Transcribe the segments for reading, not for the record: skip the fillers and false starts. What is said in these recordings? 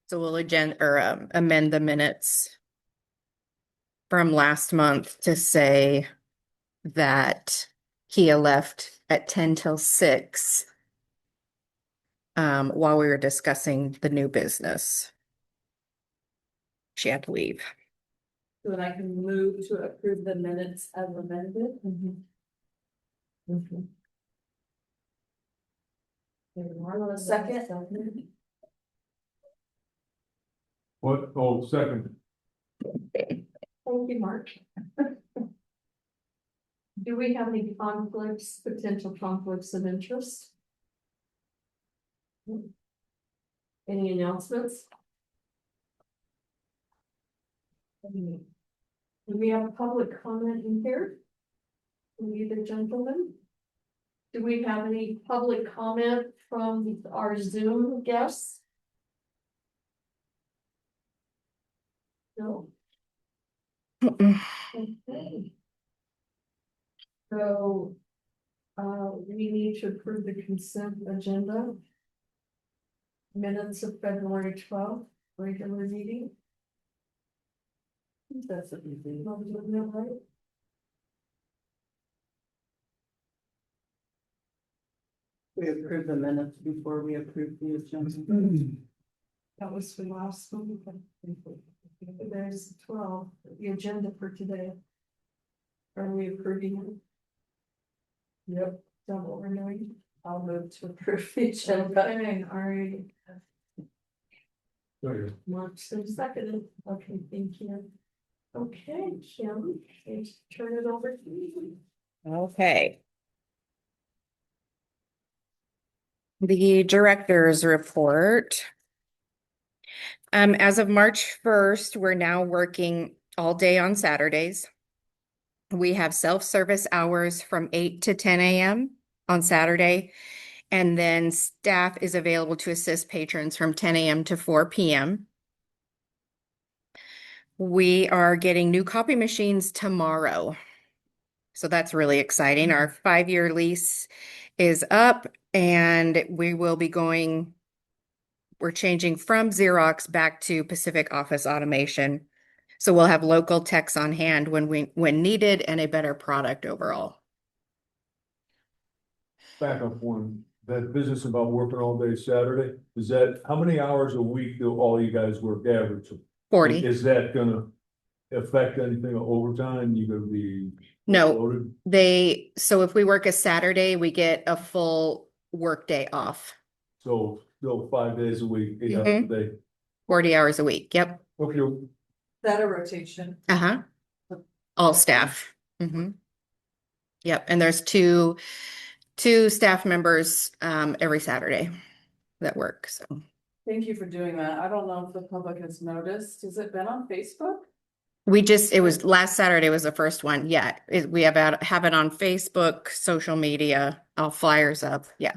So we'll amend the minutes from last month to say that Kia left at 10 till 6 while we were discussing the new business. She had to leave. So then I can move to approve the minutes as amended. A second. What? Oh, second. Thank you, Mark. Do we have any conflicts, potential conflicts of interest? Any announcements? Do we have a public comment in here? From either gentleman? Do we have any public comment from our Zoom guests? No. Okay. So, we need to approve the consent agenda. Minutes of February 12th, regular meeting. That's a easy. Right? We approved the minutes before we approved the agenda. That was for last week. There's 12, the agenda for today. Are we approving it? Yep. Is that what we're doing? I'll move to approve the agenda. Okay, all right. Mark's been seconded. Okay, thank you. Okay, Kim, let's turn it over to you. Okay. The director's report. As of March 1st, we're now working all day on Saturdays. We have self-service hours from 8 to 10 a.m. on Saturday, and then staff is available to assist patrons from 10 a.m. to 4 p.m. We are getting new copy machines tomorrow. So that's really exciting. Our 5-year lease is up and we're changing from Xerox back to Pacific Office Automation. So we'll have local techs on hand when needed and a better product overall. Back up one, that business about working all day Saturday, is that, how many hours a week do all you guys work average? 40. Is that gonna affect anything overtime? You gonna be No, loaded? so if we work a Saturday, we get a full work day off. So still 5 days a week, 8 hours a day. 40 hours a week. Yep. Okay. That a rotation? Uh-huh. All staff. Yep. And there's two staff members every Saturday that work. So Thank you for doing that. I don't know if the public has noticed. Has it been on Facebook? it was last Saturday was the first one. Yeah. We have it on Facebook, social media, all flyers up. Yeah.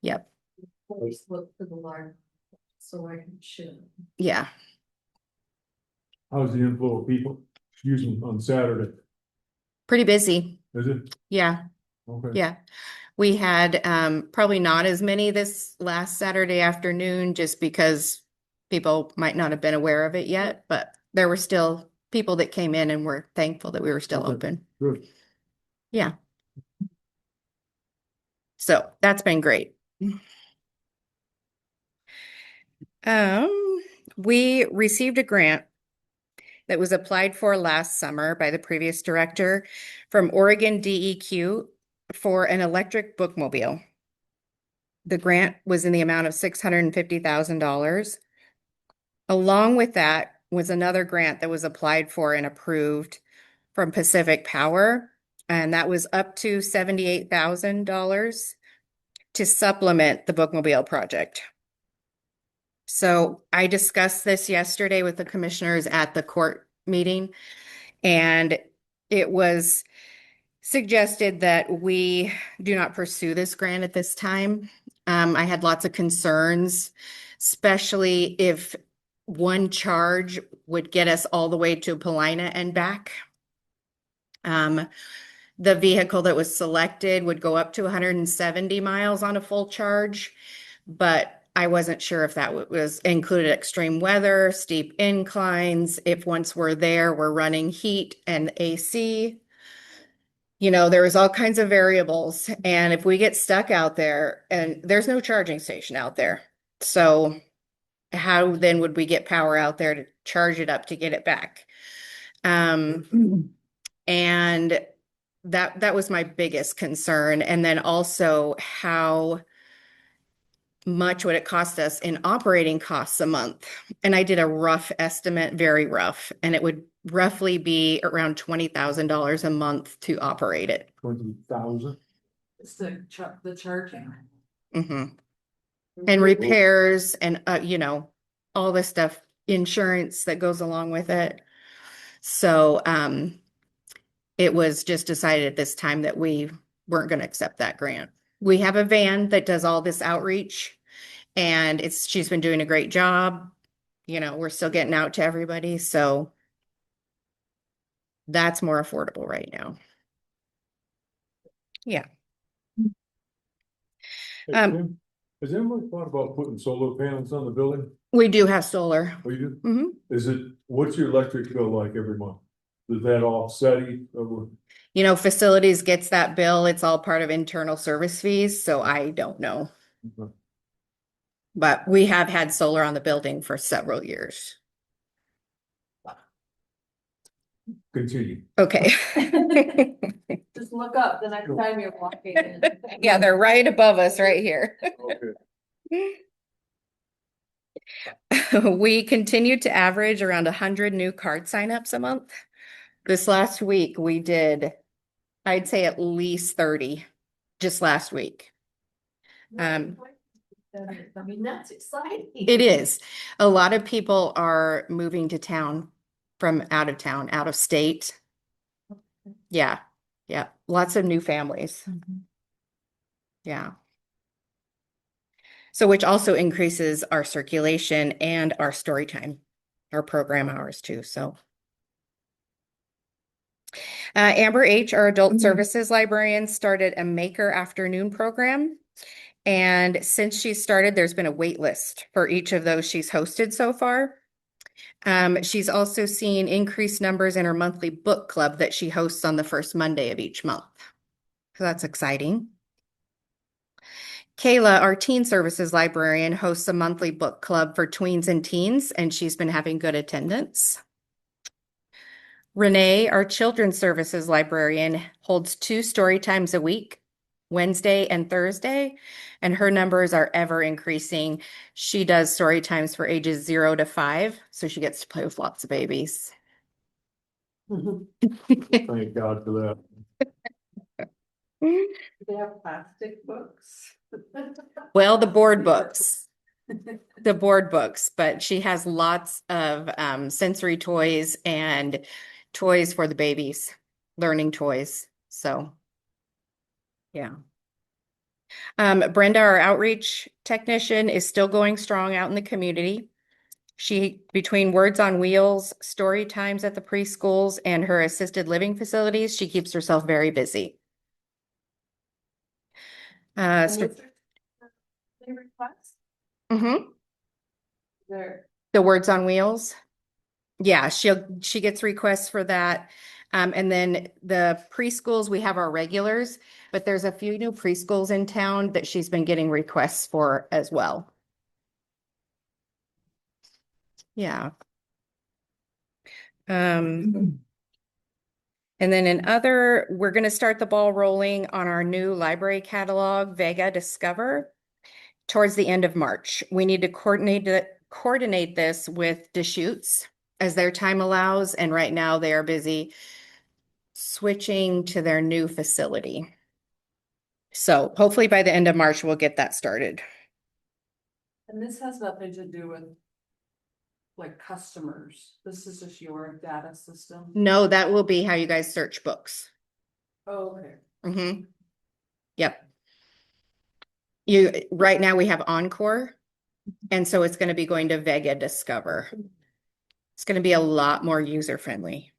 Yep. Always look for the line so I can share. Yeah. How's the inflow of people, excuse me, on Saturday? Pretty busy. Is it? Yeah. Okay. Yeah. We had probably not as many this last Saturday afternoon just because people might not have been aware of it yet, but there were still people that came in and were thankful that we were still open. Good. Yeah. So that's been great. We received a grant that was applied for last summer by the previous director from Oregon DEQ for an electric bookmobile. The grant was in the amount of $650,000. Along with that was another grant that was applied for and approved from Pacific Power, and that was up to $78,000 to supplement the bookmobile project. So I discussed this yesterday with the commissioners at the court meeting, and it was suggested that we do not pursue this grant at this time. I had lots of concerns, especially if one charge would get us all the way to Paulina and back. The vehicle that was selected would go up to 170 miles on a full charge, but I wasn't sure if that was included extreme weather, steep inclines, if once we're there, we're running heat and AC. You know, there was all kinds of variables. And if we get stuck out there and there's no charging station out there. So how then would we get power out there to charge it up to get it back? And that was my biggest concern. And then also how much would it cost us in operating costs a month? And I did a rough estimate, very rough, and it would roughly be around $20,000 a month to operate it. 20,000? It's the charging. hmm And repairs and, you know, all this stuff, insurance that goes along with it. So, it was just decided at this time that we weren't going to accept that grant. We have a van that does all this outreach and she's been doing a great job. You know, we're still getting out to everybody. So that's more affordable right now. Yeah. Hey, Tim, has anyone thought about putting solar panels on the building? We do have solar. Oh, you do? hmm Is it, what's your electric bill like every month? Does that offset each other? You know, facilities gets that bill. It's all part of internal service fees. So I don't know. Okay. But we have had solar on the building for several years. Continue. Okay. Just look up the next time you're walking in. Yeah, they're right above us right here. Okay. We continue to average around 100 new card signups a month. This last week we did, I'd say at least 30 just last week. I mean, that's exciting. It is. A lot of people are moving to town from out of town, out of state. Yeah. Yeah. Lots of new families. Yeah. So which also increases our circulation and our story time, our program hours too. So Amber H., our adult services librarian, started a maker afternoon program. And since she started, there's been a wait list for each of those she's hosted so far. She's also seen increased numbers in her monthly book club that she hosts on the first Monday of each month. So that's exciting. Kayla, our teen services librarian, hosts a monthly book club for tweens and teens, and she's been having good attendance. Renee, our children's services librarian, holds 2 story times a week, Wednesday and Thursday, and her numbers are ever increasing. She does story times for ages 0 to 5, so she gets to play with lots of babies. Thank God for that. They have plastic books. Well, the board books, but she has lots of sensory toys and toys for the babies, learning toys. So, yeah. Brenda, our outreach technician, is still going strong out in the community. She, between Words on Wheels, story times at the preschools, and her assisted living facilities, she keeps herself very busy. They request Mhm. their. The Words on Wheels. Yeah, she gets requests for that. And then the preschools, we have our regulars, but there's a few new preschools in town that she's been getting requests for as well. Yeah. And then in other, we're going to start the ball rolling on our new library catalog, Vega Discover, towards the end of March. We need to coordinate this with Deschutes as their time allows, and right now they are busy switching to their new facility. So hopefully by the end of March, we'll get that started. And this has nothing to do with like customers. This is just your data system. No, that will be how you guys search books. Oh, okay. Mm-hmm. Yep. Right now we have Encore, and so it's going to be going to Vega Discover. It's going to be a lot more user friendly.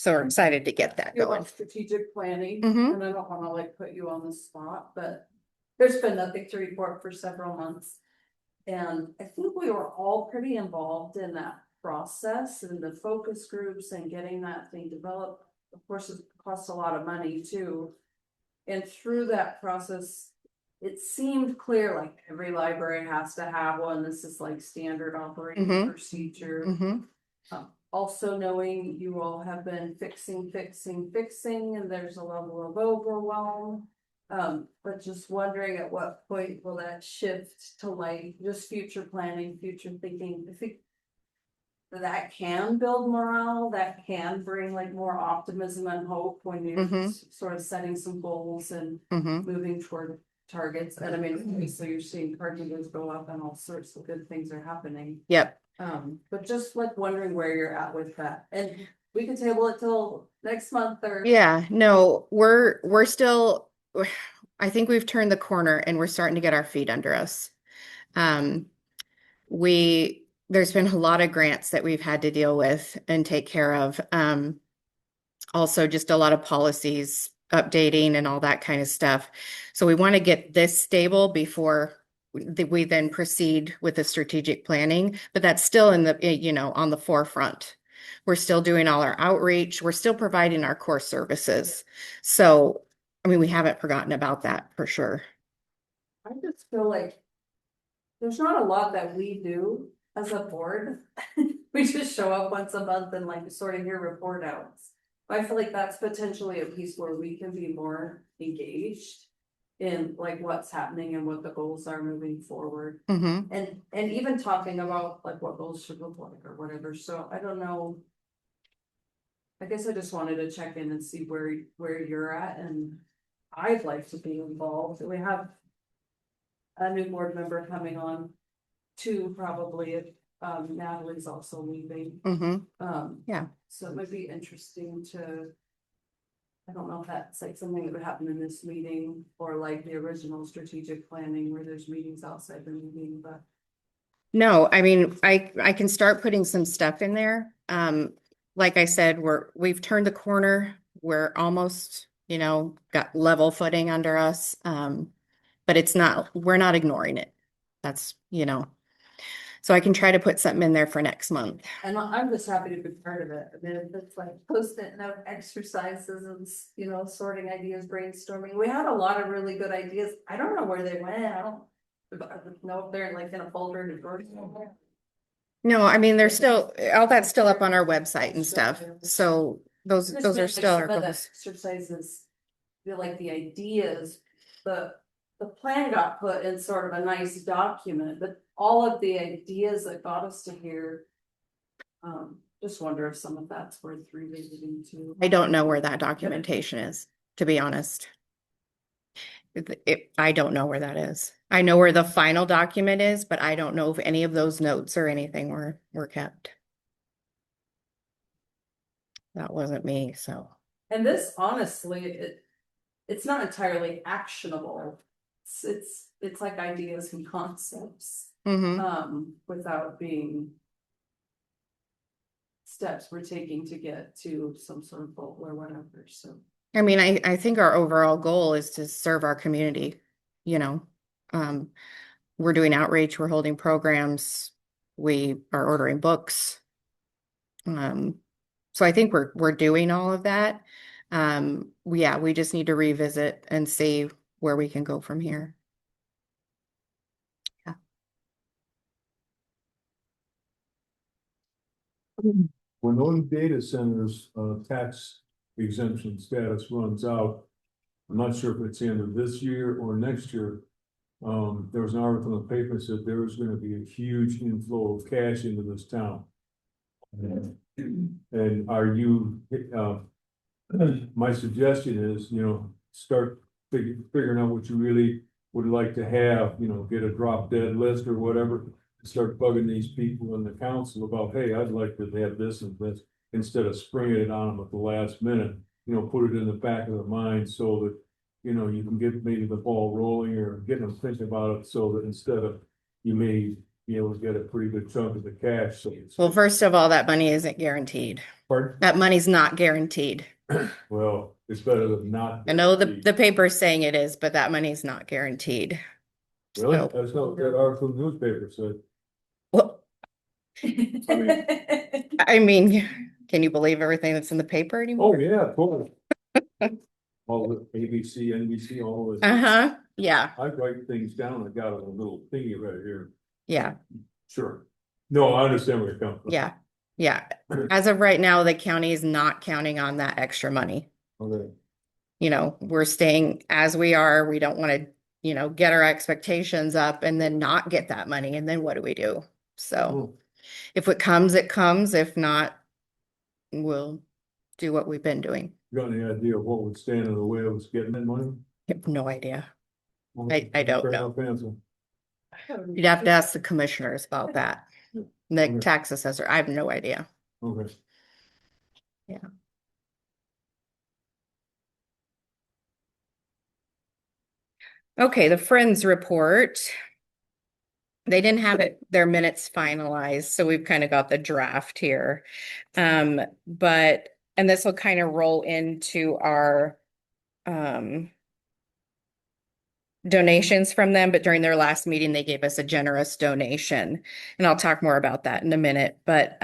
So we're excited to get that You going. want strategic planning, Mhm. and I don't wanna like put you on the spot, but there's been nothing to report for several months. And I think we were all pretty involved in that process and the focus groups and getting that thing developed. Of course, it costs a lot of money too. And through that process, it seemed clear, like every library has to have one. This is like standard operating Mhm. procedure. Mhm. Also knowing you all have been fixing, and there's a level of overwhelm. But just wondering at what point will that shift to like just future planning, future thinking? I think that can build morale, that can bring like more optimism and hope when you're sort of setting some goals and Mhm. moving toward targets. And I mean, obviously you're seeing cartridges go up and all sorts of good things are happening. Yep. But just like wondering where you're at with that, and we can table it till next month or. Yeah, no, we're still, I think we've turned the corner and we're starting to get our feet under us. Um, there's been a lot of grants that we've had to deal with and take care of. Also just a lot of policies updating and all that kind of stuff. So we want to get this stable before we then proceed with the strategic planning, but that's still in the, on the forefront. We're still doing all our outreach. We're still providing our core services. So, I mean, we haven't forgotten about that for sure. I just feel like there's not a lot that we do as a board. We just show up once a month and like sort of hear report outs. But I feel like that's potentially a piece where we can be more engaged in like what's happening and what the goals are moving forward. Mhm. And even talking about like what goals should look like or whatever. So I don't know. I guess I just wanted to check in and see where you're at, and I'd like to be involved. We have a new board member coming on too, probably, if Natalie's also leaving. Mhm. Yeah. So it might be interesting to. I don't know if that's like something that would happen in this meeting or like the original strategic planning where there's meetings outside the meeting, but. No, I mean, I can start putting some stuff in there. Like I said, we've turned the corner. We're almost, got level footing under us. But we're not ignoring it. That's, so I can try to put something in there for next month. And I'm just happy to be part of it. I mean, if it's like post-it note exercises and, sorting ideas, brainstorming. We had a lot of really good ideas. I don't know where they went. I don't know if they're like in a folder in a drawer somewhere. No, I mean, there's still, all that's still up on our website and stuff. So those Just are like still our some of the goals. exercises, feel like the ideas, the plan got put in sort of a nice document, but all of the ideas that got us to here. Just wonder if some of that's worth revisiting too. I don't know where that documentation is, to be honest. I don't know where that is. I know where the final document is, but I don't know if any of those notes or anything were kept. That wasn't me, so. And this honestly, it's not entirely actionable. It's like ideas and concepts, without being. Steps we're taking to get to some sort of goal or whatever, so. I mean, I think our overall goal is to serve our community, you know. We're doing outreach, we're holding programs, we are ordering books. So I think we're doing all of that. Yeah, we just need to revisit and see where we can go from here. Yeah. When those data centers, tax exemption status runs out, I'm not sure if it's the end of this year or next year. There was an article in the paper that said there was gonna be a huge inflow of cash into this town. And are you, my suggestion is, start figuring out what you really would like to have, get a drop dead list or whatever. Start bugging these people in the council about, hey, I'd like to have this and this, instead of springing it on them at the last minute, put it in the back of their mind so that, you can get maybe the ball rolling or get them thinking about it so that instead of, you may be able to get a pretty good chunk of the cash, so. Well, first of all, that money isn't guaranteed. Pardon? That money's not guaranteed. Well, it's better than not. I know the paper's saying it is, but that money's not guaranteed. Really? So, That's not, that article in the newspaper said. well, I mean, can you believe everything that's in the paper Oh, anymore? yeah, totally. All the ABC, NBC, all this. Uh-huh, yeah, I write things down, I got a little thingy right here. yeah, Sure. No, I understand where you're coming from. yeah, yeah. As of right now, the county is not counting on that extra money. Okay. You know, we're staying as we are. We don't want to, get our expectations up and then not get that money. And then what do we do? So Oh, if it comes, it comes. If not, we'll do what we've been doing. got any idea of what would stand in the way of us getting that money? I have no idea. I don't Fair know. enough answer. You'd have to ask the commissioners about that. The Okay. tax assessor, I have no idea. Okay. Yeah. Okay, the Friends report. They didn't have their minutes finalized, so we've kind of got the draft here. But, and this will kind of roll into our donations from them, but during their last meeting, they gave us a generous donation. And I'll talk more about that in a minute, but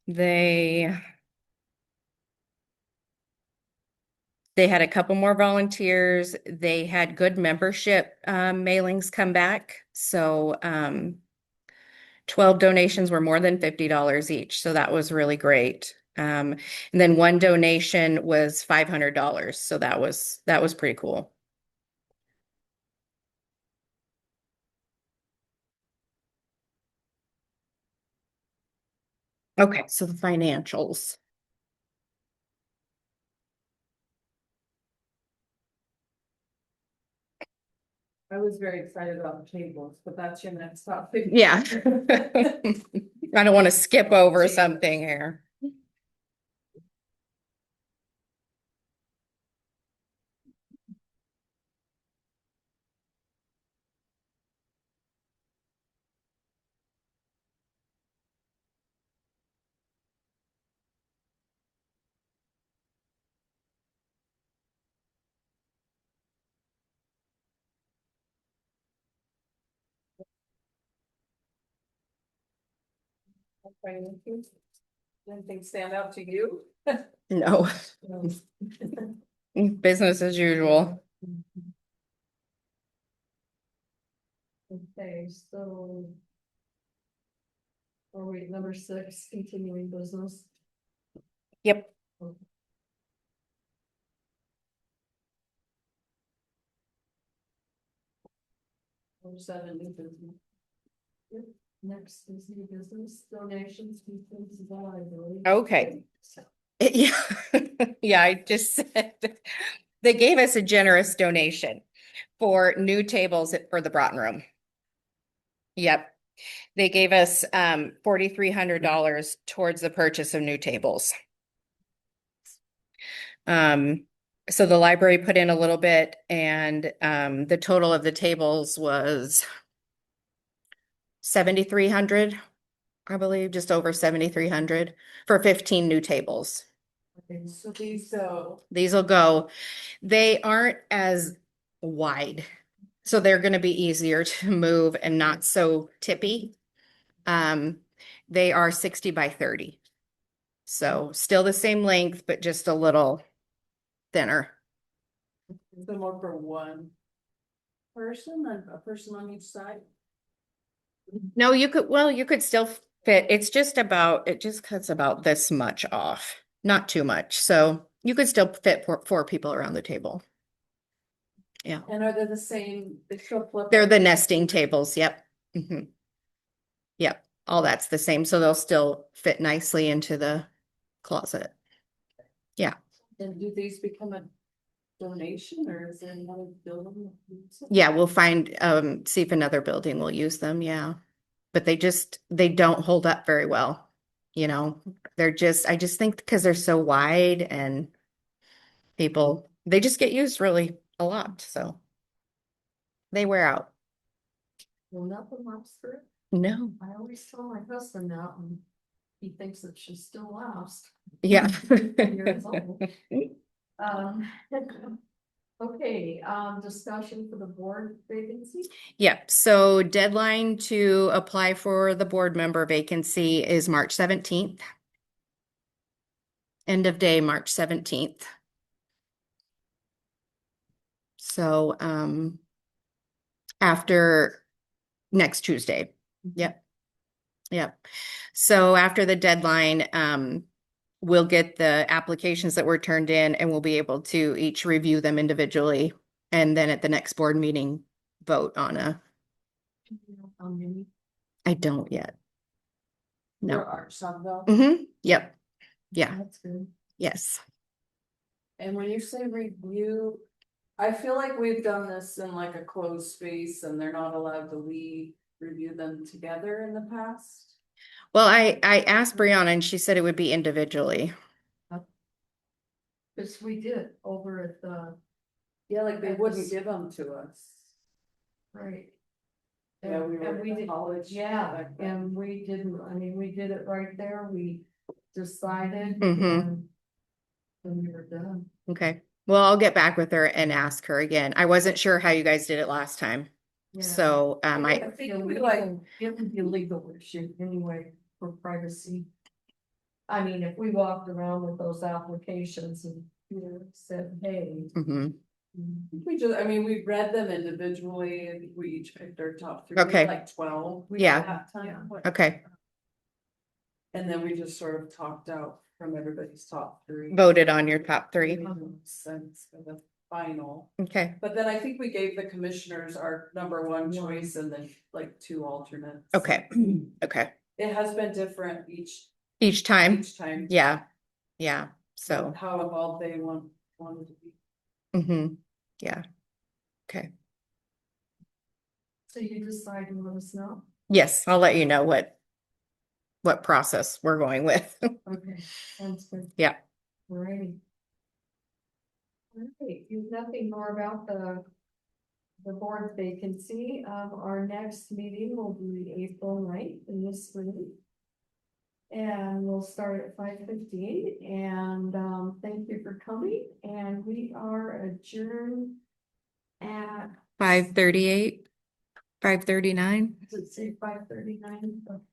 they had a couple more volunteers. They had good membership mailings come back. So 12 donations were more than $50 each. So that was really great. And then one donation was $500. So that was pretty cool. Okay, so the financials. I was very excited about the tables, but that's your next topic. Yeah. I don't want to skip over something here. Anything stand out to you? No, business as usual. Okay, so. Are we at number 6, continuing business? Yep. Or 7, new business? Yep. Next is new business donations, defense, I believe. Okay. Yeah. Yeah, I just said they gave us a generous donation for new tables for the Broughton Room. Yep. They gave us $4,300 towards the purchase of new tables. So the library put in a little bit and the total of the tables was 7,300, I believe, just over 7,300 for 15 new tables. Okay, so These will go, they aren't as wide, so they're going to be easier to move and not so tippy. They are 60 by 30. So still the same length, but just a little thinner. The more for one person, a person on each side. No, you could still fit. It's just about, it just cuts about this much off, not too much. So you could still fit four people around the table. Yeah. And are they the same? They still flip. They're the nesting tables. Yep. Mhm. Yep. All that's the same. So they'll still fit nicely into the closet. Yeah. And do these become a donation or is there another building? Yeah. We'll find, see if another building will use them. Yeah. But they don't hold up very well. I just think because they're so wide and they just get used really a lot. So they wear out. Well, nothing lasts through. No, I always tell my husband that, and he thinks that she still lasts. yeah. years old. Um, okay, discussion for the board vacancy. Yep, so deadline to apply for the board member vacancy is March 17th. End of day, March 17th. So, after next Tuesday. Yep. Yep. So after the deadline, we'll get the applications that were turned in and we'll be able to each review them individually. And then at the next board meeting, vote on How many? I don't yet. There No. are some though. Yep. Yeah. That's good. Yes. And when you say review, I feel like we've done this in like a closed space and they're not allowed to review them together in the past. Well, I asked Brianna and she said it would be individually. Cause we did over at the, Yeah, like they At wouldn't the- give them to us. right. Yeah, we were And we in did, college. yeah, back then. and we didn't, I mean, we did it right there, we decided Mhm. and then we were done. Okay. Well, I'll get back with her and ask her again. I wasn't sure how you guys did it last time. Yeah. So, I I, think we like, It would be a legal issue anyway for privacy. I mean, if we walked around with those applications and, you know, said, hey. mhm. I mean, we read them individually and we each picked our top three. We had Okay. like 12. Yeah. At that time. Okay. And then we just sort of talked out from everybody's top three. Voted on your top three. Made no sense for the final. Okay. But then I think we gave the commissioners our number one choice and then like 2 alternates. Okay. Okay. It has been different Each time. each time. Yeah. Yeah. So, How involved they wanted to be. yeah. Okay. So you decide and let us know. Yes, I'll let you know what process we're going with. Okay, sounds good. Yeah. Alrighty. Alright, you've nothing more about the board vacancy. Our next meeting will be April 9th in this room. And we'll start at 5:15 and thank you for coming and we are adjourned at, 5:38, 5:39. does it say 5:39?